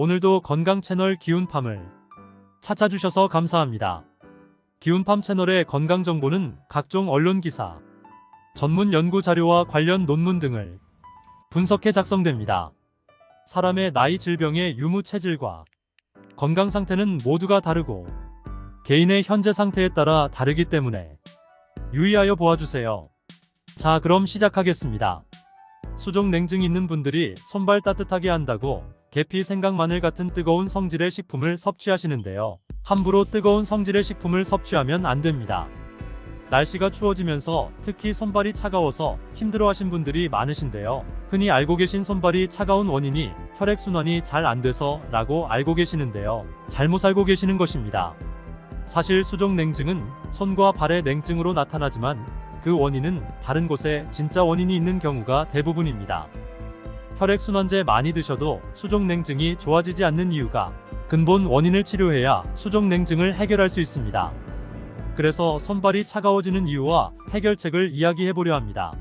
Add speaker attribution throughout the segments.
Speaker 1: 오늘도 건강 채널 기운팜을 찾아주셔서 감사합니다. 기운팜 채널의 건강 정보는 각종 언론 기사, 전문 연구 자료와 관련 논문 등을 분석해 작성됩니다. 사람의 나이, 질병의 유무 체질과 건강 상태는 모두가 다르고 개인의 현재 상태에 따라 다르기 때문에 유의하여 보아주세요. 자, 그럼 시작하겠습니다. 수족 냉증 있는 분들이 손발 따뜻하게 한다고 계피, 생강, 마늘 같은 뜨거운 성질의 식품을 섭취하시는데요. 함부로 뜨거운 성질의 식품을 섭취하면 안 됩니다. 날씨가 추워지면서 특히 손발이 차가워서 힘들어하신 분들이 많으신데요. 흔히 알고 계신 손발이 차가운 원인이 혈액순환이 잘 안 돼서 라고 알고 계시는데요. 잘못 알고 계시는 것입니다. 사실 수족 냉증은 손과 발의 냉증으로 나타나지만 그 원인은 다른 곳에 진짜 원인이 있는 경우가 대부분입니다. 혈액순환제 많이 드셔도 수족 냉증이 좋아지지 않는 이유가 근본 원인을 치료해야 수족 냉증을 해결할 수 있습니다. 그래서 손발이 차가워지는 이유와 해결책을 이야기해보려 합니다.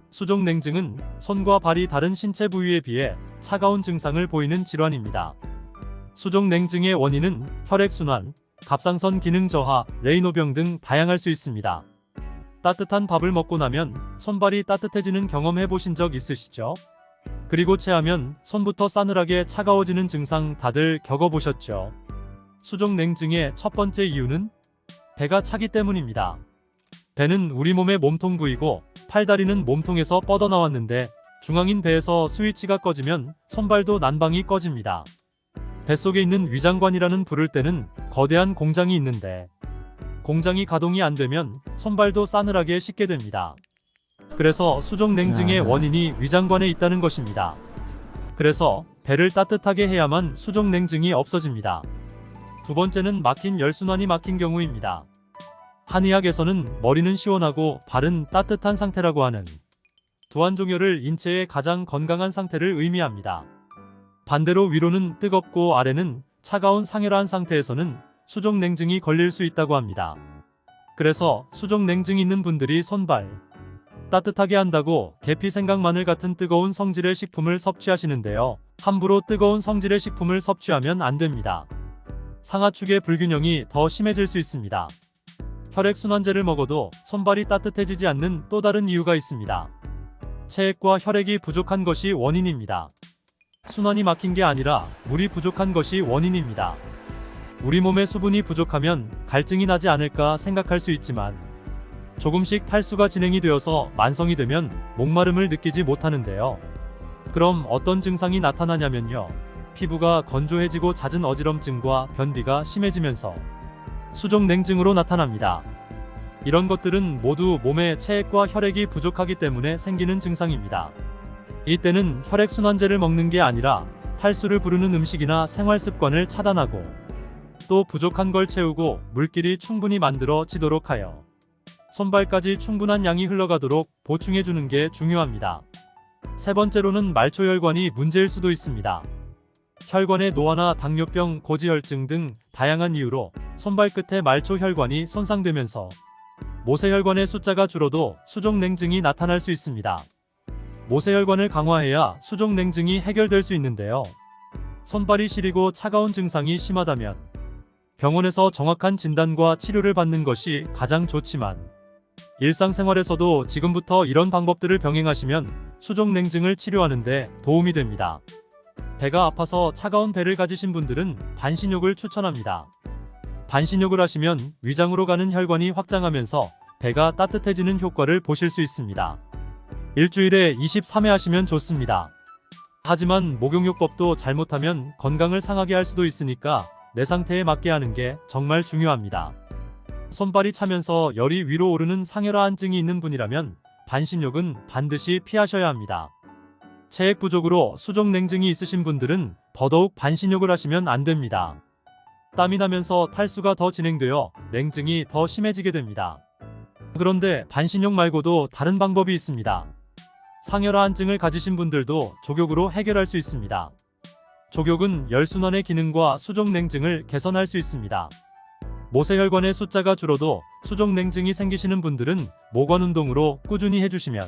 Speaker 1: 수족 냉증은 손과 발이 다른 신체 부위에 비해 차가운 증상을 보이는 질환입니다. 수족 냉증의 원인은 혈액순환, 갑상선 기능 저하, 레이노병 등 다양할 수 있습니다. 따뜻한 밥을 먹고 나면 손발이 따뜻해지는 경험 해보신 적 있으시죠? 그리고 체하면 손부터 싸늘하게 차가워지는 증상 다들 겪어보셨죠? 수족 냉증의 첫 번째 이유는 배가 차기 때문입니다. 배는 우리 몸의 몸통 부위고 팔다리는 몸통에서 뻗어나왔는데 중앙인 배에서 스위치가 꺼지면 손발도 난방이 꺼집니다. 뱃속에 있는 위장관이라는 부를 때는 거대한 공장이 있는데 공장이 가동이 안 되면 손발도 싸늘하게 식게 됩니다. 그래서 수족 냉증의 원인이 위장관에 있다는 것입니다. 그래서 배를 따뜻하게 해야만 수족 냉증이 없어집니다. 두 번째는 막힌 열순환이 막힌 경우입니다. 한의학에서는 머리는 시원하고 발은 따뜻한 상태라고 하는 두한종혈을 인체의 가장 건강한 상태를 의미합니다. 반대로 위로는 뜨겁고 아래는 차가운 상열한 상태에서는 수족 냉증이 걸릴 수 있다고 합니다. 그래서 수족 냉증 있는 분들이 손발 따뜻하게 한다고 계피, 생강, 마늘 같은 뜨거운 성질의 식품을 섭취하시는데요. 함부로 뜨거운 성질의 식품을 섭취하면 안 됩니다. 상하축의 불균형이 더 심해질 수 있습니다. 혈액순환제를 먹어도 손발이 따뜻해지지 않는 또 다른 이유가 있습니다. 체액과 혈액이 부족한 것이 원인입니다. 순환이 막힌 게 아니라 물이 부족한 것이 원인입니다. 우리 몸에 수분이 부족하면 갈증이 나지 않을까 생각할 수 있지만 조금씩 탈수가 진행이 되어서 만성이 되면 목마름을 느끼지 못하는데요. 그럼 어떤 증상이 나타나냐면요. 피부가 건조해지고 잦은 어지럼증과 변비가 심해지면서 수족 냉증으로 나타납니다. 이런 것들은 모두 몸에 체액과 혈액이 부족하기 때문에 생기는 증상입니다. 이때는 혈액순환제를 먹는 게 아니라 탈수를 부르는 음식이나 생활습관을 차단하고 또 부족한 걸 채우고 물길이 충분히 만들어지도록 하여 손발까지 충분한 양이 흘러가도록 보충해주는 게 중요합니다. 세 번째로는 말초혈관이 문제일 수도 있습니다. 혈관의 노화나 당뇨병, 고지혈증 등 다양한 이유로 손발 끝에 말초혈관이 손상되면서 모세혈관의 숫자가 줄어도 수족 냉증이 나타날 수 있습니다. 모세혈관을 강화해야 수족 냉증이 해결될 수 있는데요. 손발이 시리고 차가운 증상이 심하다면 병원에서 정확한 진단과 치료를 받는 것이 가장 좋지만 일상생활에서도 지금부터 이런 방법들을 병행하시면 수족 냉증을 치료하는 데 도움이 됩니다. 배가 아파서 차가운 배를 가지신 분들은 반신욕을 추천합니다. 반신욕을 하시면 위장으로 가는 혈관이 확장하면서 배가 따뜻해지는 효과를 보실 수 있습니다. 일주일에 23회 하시면 좋습니다. 하지만 목욕요법도 잘못하면 건강을 상하게 할 수도 있으니까 내 상태에 맞게 하는 게 정말 중요합니다. 손발이 차면서 열이 위로 오르는 상열화한증이 있는 분이라면 반신욕은 반드시 피하셔야 합니다. 체액 부족으로 수족 냉증이 있으신 분들은 더더욱 반신욕을 하시면 안 됩니다. 땀이 나면서 탈수가 더 진행되어 냉증이 더 심해지게 됩니다. 그런데 반신욕 말고도 다른 방법이 있습니다. 상열화한증을 가지신 분들도 족욕으로 해결할 수 있습니다. 족욕은 열순환의 기능과 수족 냉증을 개선할 수 있습니다. 모세혈관의 숫자가 줄어도 수족 냉증이 생기시는 분들은 모관 운동으로 꾸준히 해주시면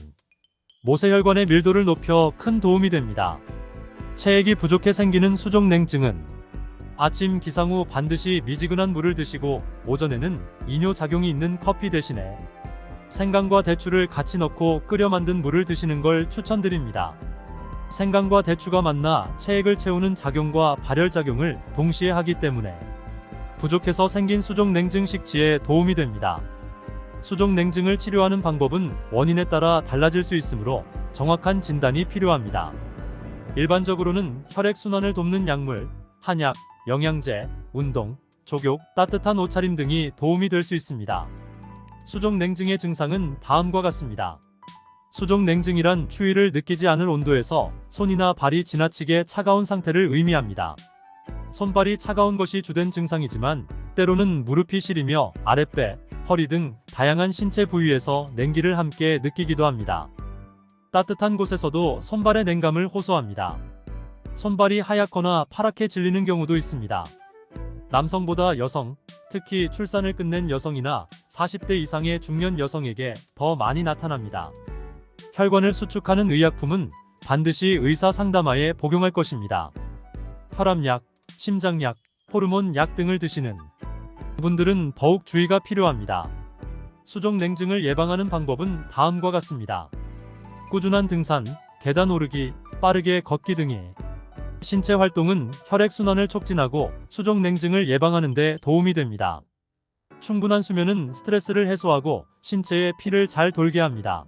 Speaker 1: 모세혈관의 밀도를 높여 큰 도움이 됩니다. 체액이 부족해 생기는 수족냉증은 아침 기상 후 반드시 미지근한 물을 드시고 오전에는 이뇨작용이 있는 커피 대신에 생강과 대추를 같이 넣고 끓여 만든 물을 드시는 걸 추천드립니다. 생강과 대추가 만나 체액을 채우는 작용과 발열작용을 동시에 하기 때문에 부족해서 생긴 수족냉증 식지에 도움이 됩니다. 수족냉증을 치료하는 방법은 원인에 따라 달라질 수 있으므로 정확한 진단이 필요합니다. 일반적으로는 혈액순환을 돕는 약물, 한약, 영양제, 운동, 족욕, 따뜻한 옷차림 등이 도움이 될 수 있습니다. 수족냉증의 증상은 다음과 같습니다. 수족냉증이란 추위를 느끼지 않을 온도에서 손이나 발이 지나치게 차가운 상태를 의미합니다. 손발이 차가운 것이 주된 증상이지만 때로는 무릎이 시리며 아랫배, 허리 등 다양한 신체 부위에서 냉기를 함께 느끼기도 합니다. 따뜻한 곳에서도 손발의 냉감을 호소합니다. 손발이 하얗거나 파랗게 질리는 경우도 있습니다. 남성보다 여성, 특히 출산을 끝낸 여성이나 40대 이상의 중년 여성에게 더 많이 나타납니다. 혈관을 수축하는 의약품은 반드시 의사 상담하에 복용할 것입니다. 혈압약, 심장약, 호르몬 약 등을 드시는 분들은 더욱 주의가 필요합니다. 수족냉증을 예방하는 방법은 다음과 같습니다. 꾸준한 등산, 계단 오르기, 빠르게 걷기 등의 신체 활동은 혈액순환을 촉진하고 수족냉증을 예방하는 데 도움이 됩니다. 충분한 수면은 스트레스를 해소하고 신체에 피를 잘 돌게 합니다.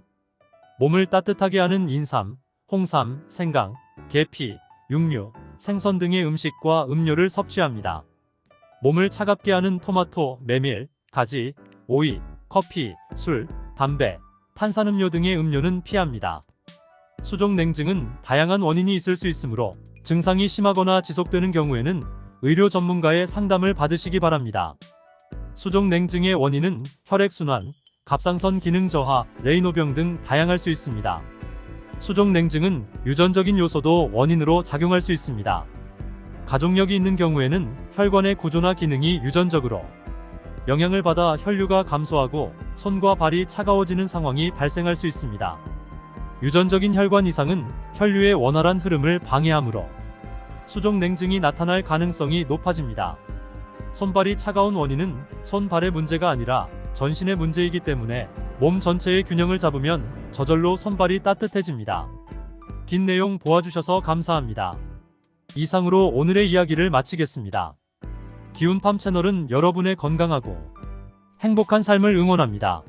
Speaker 1: 몸을 따뜻하게 하는 인삼, 홍삼, 생강, 계피, 육류, 생선 등의 음식과 음료를 섭취합니다. 몸을 차갑게 하는 토마토, 메밀, 가지, 오이, 커피, 술, 담배, 탄산음료 등의 음료는 피합니다. 수족냉증은 다양한 원인이 있을 수 있으므로 증상이 심하거나 지속되는 경우에는 의료 전문가의 상담을 받으시기 바랍니다. 수족냉증의 원인은 혈액순환, 갑상선 기능 저하, 레이노병 등 다양할 수 있습니다. 수족냉증은 유전적인 요소도 원인으로 작용할 수 있습니다. 가족력이 있는 경우에는 혈관의 구조나 기능이 유전적으로 영향을 받아 혈류가 감소하고 손과 발이 차가워지는 상황이 발생할 수 있습니다. 유전적인 혈관 이상은 혈류의 원활한 흐름을 방해하므로 수족냉증이 나타날 가능성이 높아집니다. 손발이 차가운 원인은 손발의 문제가 아니라 전신의 문제이기 때문에 몸 전체의 균형을 잡으면 저절로 손발이 따뜻해집니다. 긴 내용 보아주셔서 감사합니다. 이상으로 오늘의 이야기를 마치겠습니다. 기운팜 채널은 여러분의 건강하고 행복한 삶을 응원합니다.